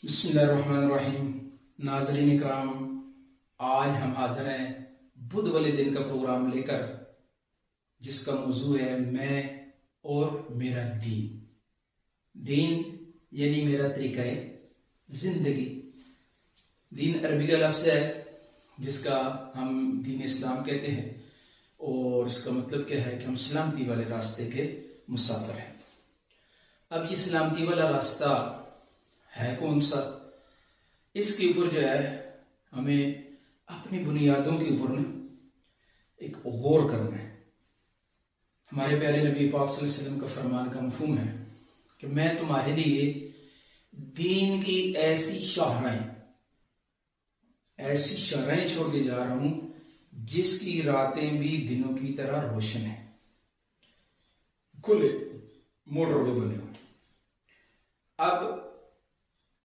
बिस्मिल्लाहिर्रहमानिर्रहीम। नाज़रीन इकराम, आज हम हाजिर हैं बुध वाले दिन का प्रोग्राम लेकर, जिसका मौजू है मैं और मेरा दीन। दीन यानी मेरा तरीका है जिंदगी। दीन अरबी का लफ्ज़ है जिसका हम दीन इस्लाम कहते हैं, और इसका मतलब क्या है कि हम सलामती वाले रास्ते के मुसाफिर हैं। अब ये सलामती वाला रास्ता है कौन सा, इसके ऊपर जो है हमें अपनी बुनियादों के ऊपर ना एक गौर करना है। हमारे प्यारे नबी पाक सल्लल्लाहु अलैहि वसल्लम का फरमान का मफहूम है कि मैं तुम्हारे लिए दीन की ऐसी शाहराएं छोड़ के जा रहा हूं जिसकी रातें भी दिनों की तरह रोशन है। खुले मोटरवे बने हो। अब